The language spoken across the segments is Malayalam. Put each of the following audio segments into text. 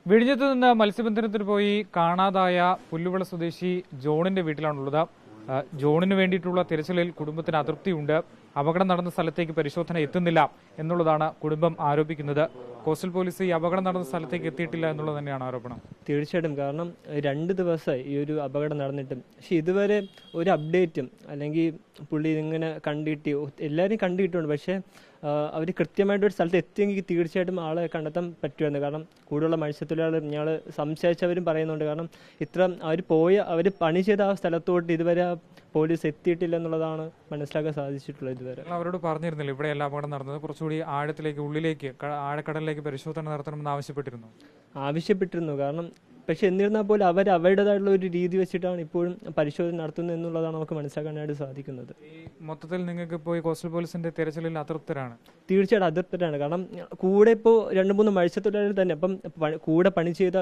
വിഴിഞ്ഞത്ത് നിന്ന് മത്സ്യബന്ധനത്തിന് പോയി കാണാതായ പുല്ലുവിള സ്വദേശി ജോണിന്റെ വീട്ടിലാണുള്ളത്. ജോണിന് വേണ്ടിയിട്ടുള്ള തിരച്ചിലിൽ കുടുംബത്തിന് അതൃപ്തിയുണ്ട്. അപകടം നടന്ന സ്ഥലത്തേക്ക് പരിശോധന എത്തുന്നില്ല എന്നുള്ളതാണ് കുടുംബം ആരോപിക്കുന്നത്. കോസ്റ്റൽ പോലീസ് ഈ അപകടം നടന്ന സ്ഥലത്തേക്ക് എത്തിയിട്ടില്ല എന്നുള്ളത് തന്നെയാണ് ആരോപണം. തീർച്ചയായിട്ടും, കാരണം 2 ദിവസമായി ഈ ഒരു അപകടം നടന്നിട്ടും പക്ഷെ ഇതുവരെ ഒരു അപ്ഡേറ്റും അല്ലെങ്കിൽ പുള്ളി ഇങ്ങനെ കണ്ടിട്ട് എല്ലാവരും കണ്ടിട്ടുണ്ട്. പക്ഷേ അവർ കൃത്യമായിട്ടൊരു സ്ഥലത്ത് എത്തിയെങ്കിൽ തീർച്ചയായിട്ടും ആളെ കണ്ടെത്താൻ പറ്റുമായിരുന്നു. കാരണം കൂടുതലുള്ള മത്സ്യത്തൊഴിലാളികൾ ഞങ്ങൾ സംശയിച്ചവരും പറയുന്നുണ്ട്. കാരണം അവർ പണി ചെയ്ത ആ സ്ഥലത്തോട്ട് ഇതുവരെ പോലീസ് എത്തിയിട്ടില്ല എന്നുള്ളതാണ് മനസ്സിലാക്കാൻ സാധിച്ചിട്ടുള്ളത്. ഇതുവരെ അവരോട് പറഞ്ഞിരുന്നില്ല ഇവിടെയല്ല അപകടം നടന്നത്, കുറച്ചുകൂടി ആഴത്തിലേക്ക് ഉള്ളിലേക്ക് ആഴക്കടലിലേക്ക് പരിശോധന നടത്തണമെന്ന് ആവശ്യപ്പെട്ടിരുന്നു. കാരണം പക്ഷെ എന്നിരുന്നാൽ പോലും അവരുടേതായിട്ടുള്ള ഒരു രീതി വെച്ചിട്ടാണ് ഇപ്പോഴും പരിശോധന നടത്തുന്നത് എന്നുള്ളതാണ് നമുക്ക് മനസ്സിലാക്കാനായിട്ട് സാധിക്കുന്നത്. മൊത്തത്തിൽ നിങ്ങൾക്ക് പോയി കോസ്റ്റൽ പോലീസിന്റെ തിരച്ചിലിൽ അതൃപ്തരാണ്? തീർച്ചയായിട്ടും അതൃപ്തരാണ്. കാരണം കൂടെ ഇപ്പോൾ 2-3 മത്സ്യത്തൊഴിലാളികൾ തന്നെ അപ്പം കൂടെ പണി ചെയ്ത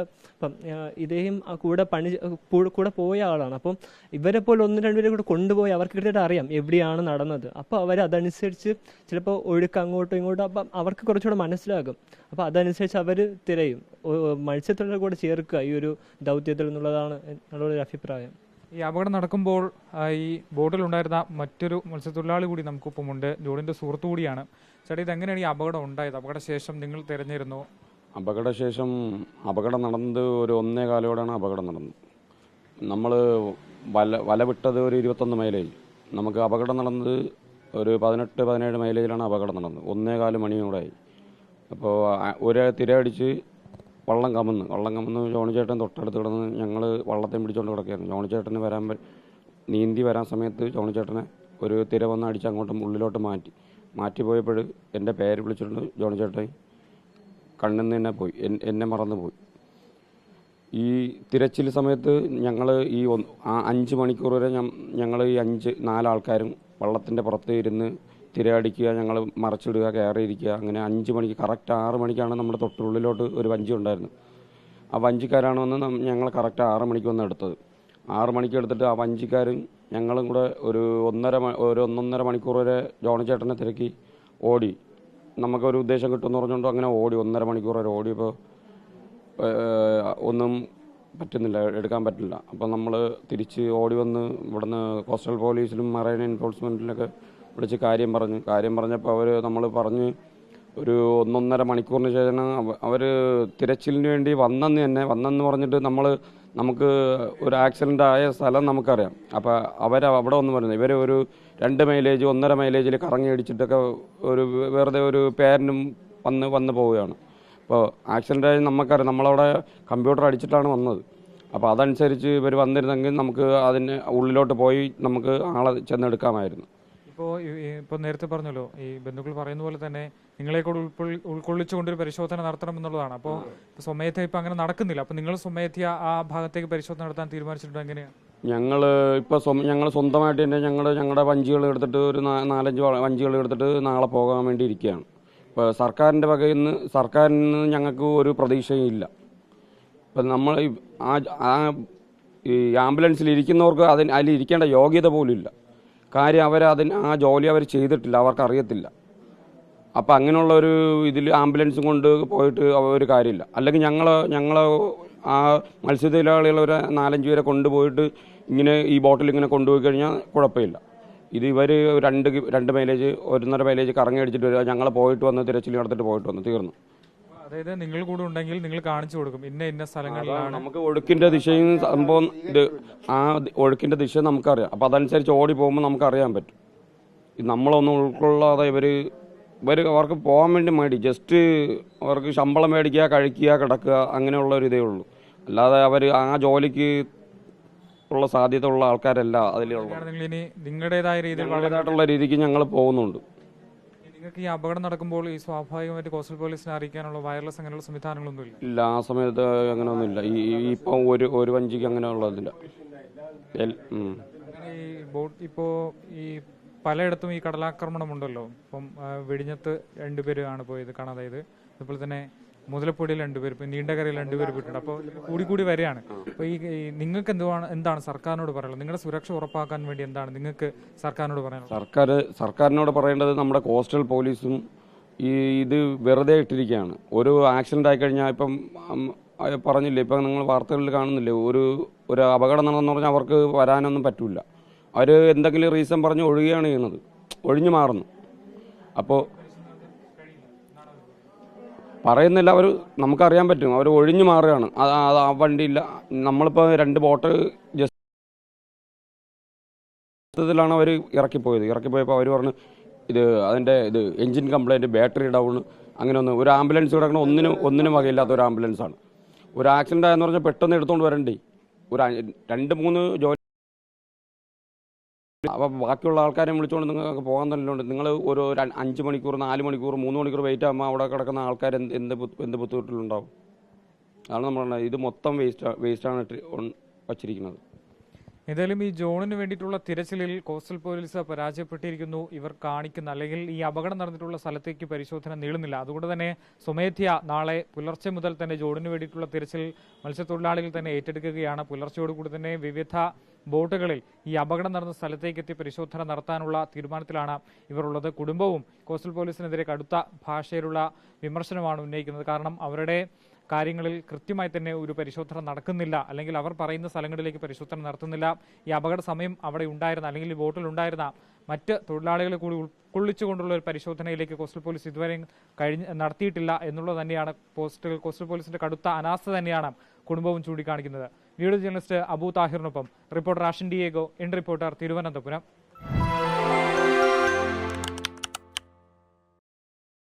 ഇദ്ദേഹം കൂടെ പോയ ആളാണ്. അപ്പം ഇവരെ പോലെ 1-2 പേരെ കൂടെ കൊണ്ടുപോയി അവർക്ക് കൃത്യമായിട്ട് അറിയാം എവിടെയാണ് നടന്നത്. അപ്പോൾ അവരതനുസരിച്ച് ചിലപ്പോൾ ഒഴുക്ക് അങ്ങോട്ടും ഇങ്ങോട്ടും അപ്പം അവർക്ക് കുറച്ചുകൂടെ മനസ്സിലാകും. അപ്പോൾ അതനുസരിച്ച് അവർ തിരയും. മത്സ്യത്തൊഴിലാളികൾ കൂടെ ചേർക്കുക ഈ ഒരു ദൗത്യത്തിൽ എന്നുള്ളതാണ് ഒരു അഭിപ്രായം. ഈ അപകടം നടക്കുമ്പോൾ ഈ ബോട്ടിലുണ്ടായിരുന്ന മറ്റൊരു മത്സ്യത്തൊഴിലാളി കൂടി നമുക്കൊപ്പമുണ്ട്, ജോണിന്റെ സുഹൃത്തു കൂടിയാണ്. ചേട്ടാ, ഇതെങ്ങനെയാണ് ഈ അപകടം ഉണ്ടായത്? അപകടശേഷം നിങ്ങൾ തിരഞ്ഞിരുന്നു? അപകടശേഷം അപകടം നടന്നത് ഒരു 1:15 അപകടം നടന്നത്. നമ്മൾ വല വിട്ടത് ഒരു 21 മൈലേജ്. നമുക്ക് അപകടം നടന്നത് ഒരു 18-17 മൈലേജിലാണ് അപകടം നടന്നത്. 1:15 മണിയോടായി. അപ്പോൾ ഒരു തിരയടിച്ച് വള്ളം കമന്ന് ജോണി ചേട്ടൻ തൊട്ടടുത്ത് കിടന്ന് ഞങ്ങൾ വള്ളത്തെ പിടിച്ചുകൊണ്ട് കിടക്കുകയായിരുന്നു. ജോണി ചേട്ടന് നീന്തി വരാൻ സമയത്ത് ജോണി ചേട്ടനെ ഒരു തിര വന്ന് അടിച്ച് അങ്ങോട്ടും ഉള്ളിലോട്ട് മാറ്റി പോയപ്പോൾ എൻ്റെ പേര് വിളിച്ചിട്ടുണ്ട്. ജോണി ചേട്ടൻ കണ്ണിൽ നിന്ന് തന്നെ പോയി, എന്നെ മറന്നു പോയി. ഈ തിരച്ചിൽ സമയത്ത് ഞങ്ങൾ ഈ 5 മണിക്കൂർ വരെ ഞങ്ങൾ ഈ 4 ആൾക്കാരും വള്ളത്തിൻ്റെ പുറത്ത് ഇരുന്ന് തിരയടിക്കുക, ഞങ്ങൾ മറച്ചിടുക, കയറിയിരിക്കുക. അങ്ങനെ 5 മണിക്ക് കറക്റ്റ് 6 മണിക്കാണ് നമ്മുടെ തൊട്ടുള്ളിലോട്ട് ഒരു വഞ്ചി ഉണ്ടായിരുന്നു. ആ വഞ്ചിക്കാരാണ് വന്ന് ഞങ്ങൾ കറക്റ്റ് 6 മണിക്ക് വന്ന് എടുത്തത്. 6 മണിക്ക് എടുത്തിട്ട് ആ വഞ്ചിക്കാരും ഞങ്ങളും കൂടെ ഒരു 1.5 മണിക്കൂർ വരെ ജോണി ചേട്ടനെ തിരക്കി ഓടി. നമുക്കൊരു ഉദ്ദേശം കിട്ടുമെന്ന് പറഞ്ഞുകൊണ്ട് അങ്ങനെ ഓടി 1.5 മണിക്കൂർ വരെ ഓടിയപ്പോൾ ഒന്നും പറ്റുന്നില്ല, എടുക്കാൻ പറ്റില്ല. അപ്പോൾ നമ്മൾ തിരിച്ച് ഓടി വന്ന് ഇവിടുന്ന് കോസ്റ്റൽ പോലീസിലും മറൈൻ എൻഫോഴ്സ്മെൻറ്റിലൊക്കെ വിളിച്ച് കാര്യം പറഞ്ഞപ്പോൾ നമ്മൾ പറഞ്ഞ് ഒരു 1.5 മണിക്കൂറിന് ശേഷം അവർ തിരച്ചിലിന് വേണ്ടി വന്നെന്ന് പറഞ്ഞിട്ട് നമുക്ക് ഒരു ആക്സിഡൻ്റ് ആയ സ്ഥലം നമുക്കറിയാം. അപ്പോൾ അവിടെ ഒന്ന് പറയുന്നത് ഇവർ ഒരു 2 മൈലേജ് 1.5 മൈലേജിൽ കറങ്ങി അടിച്ചിട്ടൊക്കെ വെറുതെ ഒരു പേരിനും വന്ന് പോവുകയാണ്. അപ്പോൾ ആക്സിഡൻ്റ് ആയി നമുക്കറിയാം, നമ്മളവിടെ കമ്പ്യൂട്ടർ അടിച്ചിട്ടാണ് വന്നത്. അപ്പോൾ അതനുസരിച്ച് ഇവർ വന്നിരുന്നെങ്കിൽ നമുക്ക് അതിന് ഉള്ളിലോട്ട് പോയി നമുക്ക് ആളെ ചെന്നെടുക്കാമായിരുന്നു. ഇപ്പോൾ നേരത്തെ പറഞ്ഞല്ലോ, ഈ ബന്ധുക്കൾ പറയുന്ന പോലെ തന്നെ നിങ്ങളെ കൂടെ ഉൾക്കൊള്ളിച്ചുകൊണ്ടൊരു പരിശോധന നടത്തണമെന്നുള്ളതാണ്. അപ്പോൾ സ്വമേധ ഇപ്പം അങ്ങനെ നടക്കുന്നില്ല. അപ്പോൾ നിങ്ങൾ സ്വമേധ ആ ഭാഗത്തേക്ക് പരിശോധന നടത്താൻ തീരുമാനിച്ചിട്ടുണ്ടോ? എങ്ങനെയാണ്? ഞങ്ങൾ സ്വന്തമായിട്ട് തന്നെ ഞങ്ങളുടെ വഞ്ചികൾ എടുത്തിട്ട് ഒരു 4-5 വഞ്ചികൾ എടുത്തിട്ട് നാളെ പോകാൻ വേണ്ടി ഇരിക്കുകയാണ്. ഇപ്പോൾ സർക്കാരിന് ഞങ്ങൾക്ക് ഒരു പ്രതീക്ഷയും ഇല്ല. ഇപ്പം നമ്മൾ ഈ ആംബുലൻസിൽ ഇരിക്കുന്നവർക്ക് അതിൽ ഇരിക്കേണ്ട യോഗ്യത പോലും ഇല്ല. കാര്യം ആ ജോലി അവർ ചെയ്തിട്ടില്ല, അവർക്കറിയത്തില്ല. അപ്പം അങ്ങനെയുള്ള ഒരു ഇതിൽ ആംബുലൻസും കൊണ്ട് പോയിട്ട് ഒരു കാര്യമില്ല. അല്ലെങ്കിൽ ഞങ്ങൾ ആ മത്സ്യത്തൊഴിലാളികൾ ഒരു 4-5 പേരെ കൊണ്ടുപോയിട്ട് ഇങ്ങനെ ഈ ബോട്ടിൽ ഇങ്ങനെ കൊണ്ടുപോയി കഴിഞ്ഞാൽ കുഴപ്പമില്ല. ഇത് ഇവർ 2 മൈലേജ് 1.5 മൈലേജ് കറങ്ങി അടിച്ചിട്ട് വരിക, ഞങ്ങൾ പോയിട്ട് വന്ന് തിരച്ചിൽ നടത്തിട്ട് പോയിട്ട് വന്ന് തീർന്നു. അതായത് നിങ്ങൾ കൂടെ ഉണ്ടെങ്കിൽ നിങ്ങൾ കാണിച്ചു കൊടുക്കും ഇന്ന സ്ഥലങ്ങളിലാണ്. നമുക്ക് ഒഴുക്കിന്റെ ദിശയും സംഭവം ആ ഒഴുക്കിന്റെ ദിശ നമുക്കറിയാം. അപ്പം അതനുസരിച്ച് ഓടി പോകുമ്പോൾ നമുക്കറിയാൻ പറ്റും. നമ്മളൊന്നും ഉൾക്കൊള്ളാതെ അവർക്ക് പോകാൻ വേണ്ടി മടി, ജസ്റ്റ് അവർക്ക് ശമ്പളം മേടിക്കുക, കഴിക്കുക, കിടക്കുക, അങ്ങനെയുള്ള ഒരു ഇതേ ഉള്ളൂ. അല്ലാതെ ആ ജോലിക്ക് ഉള്ള സാധ്യത ഉള്ള ആൾക്കാരല്ല അതിലുള്ള. നിങ്ങളുടേതായിട്ടുള്ള രീതിക്ക് ഞങ്ങൾ പോകുന്നുണ്ട്. നിങ്ങൾക്ക് ഈ അപകടം നടക്കുമ്പോൾ ഈ സ്വാഭാവികമായിട്ട് കോസ്റ്റൽ പോലീസിനെ അറിയിക്കാനുള്ള വയർലെസ് അങ്ങനെയുള്ള സംവിധാനങ്ങളൊന്നും ഇല്ല? ആ സമയത്ത് അങ്ങനെയൊന്നുമില്ല. ഇപ്പം ഒരു വഞ്ചിക്ക് അങ്ങനെയുള്ളതില്ല. ഇപ്പോൾ ഈ പലയിടത്തും ഈ കടലാക്രമണം ഉണ്ടല്ലോ. ഇപ്പം വെടിഞ്ഞത്ത് 2 പേരാണ് പോയത് കാണാതായത്. അതുപോലെ തന്നെ മുതലപ്പൊടിയിൽ 2 പേര്, ഇപ്പം നീണ്ടകരയിൽ 2 പേര് പോയിട്ടുണ്ട്. അപ്പോൾ കൂടി വരികയാണ്. അപ്പോൾ ഈ നിങ്ങൾക്ക് എന്താണ് സർക്കാരിനോട് പറയുന്നത്? നിങ്ങളുടെ സുരക്ഷ ഉറപ്പാക്കാൻ വേണ്ടി എന്താണ് നിങ്ങൾക്ക് സർക്കാരിനോട് പറയാനുള്ളത്? സർക്കാരിനോട് പറയേണ്ടത് നമ്മുടെ കോസ്റ്റൽ പോലീസും ഇത് വെറുതെ ഇട്ടിരിക്കുകയാണ്. ഒരു ആക്സിഡൻ്റ് ആയിക്കഴിഞ്ഞാൽ ഇപ്പം പറഞ്ഞില്ലേ, ഇപ്പം നിങ്ങൾ വാർത്തകളിൽ കാണുന്നില്ലേ, ഒരു അപകടം നടന്നെന്ന് പറഞ്ഞാൽ അവർക്ക് വരാനൊന്നും പറ്റില്ല. അവർ എന്തെങ്കിലും റീസൺ പറഞ്ഞ് ഒഴിയുകയാണ് ചെയ്യുന്നത്, ഒഴിഞ്ഞു മാറുന്നു. അപ്പോൾ പറയുന്നില്ല, അവർ നമുക്കറിയാൻ പറ്റും, അവർ ഒഴിഞ്ഞു മാറുകയാണ്. അത് ആ വണ്ടിയില്ല. നമ്മളിപ്പോൾ 2 ബോട്ട് ജസ്റ്റിലാണ് അവർ ഇറക്കിപ്പോയപ്പോൾ അവർ പറഞ്ഞു അതിൻ്റെ എൻജിൻ കംപ്ലൈൻറ്റ്, ബാറ്ററി ഡൗൺ, അങ്ങനെ ഒരു ആംബുലൻസ് കിടക്കണം, ഒന്നിനും വകയില്ലാത്ത ഒരു ആംബുലൻസാണ്. ഒരു ആക്സിഡൻ്റ് ആയെന്ന് പറഞ്ഞാൽ പെട്ടെന്ന് എടുത്തുകൊണ്ട് വരണ്ടേ, ഒരു 2-3 ജോലി. അപ്പോൾ ബാക്കിയുള്ള ആൾക്കാരെ വിളിച്ചുകൊണ്ട് നിങ്ങൾക്ക് പോകാൻ തന്നെ ഉണ്ട്. നിങ്ങൾ ഒരു 5 മണിക്കൂർ, 4 മണിക്കൂർ, 3 മണിക്കൂർ വെയിറ്റ് ആകുമ്പോൾ അവിടെ കിടക്കുന്ന ആൾക്കാർ എന്ത് ബുദ്ധിമുട്ടിലുണ്ടാവും? അതാണ് നമ്മൾ പറഞ്ഞത്, ഇത് മൊത്തം വേസ്റ്റാണ് വച്ചിരിക്കുന്നത്. ഏതായാലും ഈ ജോണിന് വേണ്ടിയിട്ടുള്ള തിരച്ചിലിൽ കോസ്റ്റൽ പോലീസ് പരാജയപ്പെട്ടിരിക്കുന്നു. ഇവർ കാണിക്കുന്ന അല്ലെങ്കിൽ ഈ അപകടം നടന്നിട്ടുള്ള സ്ഥലത്തേക്ക് പരിശോധന നീളുന്നില്ല. അതുകൊണ്ട് തന്നെ സ്വമേധ്യ നാളെ പുലർച്ചെ മുതൽ തന്നെ ജോണിന് വേണ്ടിയിട്ടുള്ള തിരച്ചിൽ മത്സ്യത്തൊഴിലാളികൾ തന്നെ ഏറ്റെടുക്കുകയാണ്. പുലർച്ചയോടുകൂടി തന്നെ വിവിധ ബോട്ടുകളിൽ ഈ അപകടം നടന്ന സ്ഥലത്തേക്ക് എത്തി പരിശോധന നടത്താനുള്ള തീരുമാനത്തിലാണ് ഇവർ ഉള്ളത്. കുടുംബവും കോസ്റ്റൽ പോലീസിനെതിരെ കടുത്ത ഭാഷയിലുള്ള വിമർശനമാണ് ഉന്നയിക്കുന്നത്. കാരണം അവരുടെ കാര്യങ്ങളിൽ കൃത്യമായി തന്നെ ഒരു പരിശോധന നടക്കുന്നില്ല, അല്ലെങ്കിൽ അവർ പറയുന്ന സ്ഥലങ്ങളിലേക്ക് പരിശോധന നടത്തുന്നില്ല. ഈ അപകട സമയം അവിടെ ഉണ്ടായിരുന്ന അല്ലെങ്കിൽ ഈ ബോട്ടിൽ ഉണ്ടായിരുന്ന മറ്റ് തൊഴിലാളികളെ കൂടി ഉൾക്കൊള്ളിച്ചുകൊണ്ടുള്ള ഒരു പരിശോധനയിലേക്ക് കോസ്റ്റൽ പോലീസ് ഇതുവരെ നടത്തിയിട്ടില്ല എന്നുള്ളത് തന്നെയാണ് കോസ്റ്റൽ പോലീസിന്റെ കടുത്ത അനാസ്ഥ തന്നെയാണ് കുടുംബവും ചൂണ്ടിക്കാണിക്കുന്നത്. വീഡിയോ ജേർണലിസ്റ്റ് അബു താഹിറിനൊപ്പം റിപ്പോർട്ടർ ആഷിൻ ഡിയേഗോ, റിപ്പോർട്ടർ തിരുവനന്തപുരം.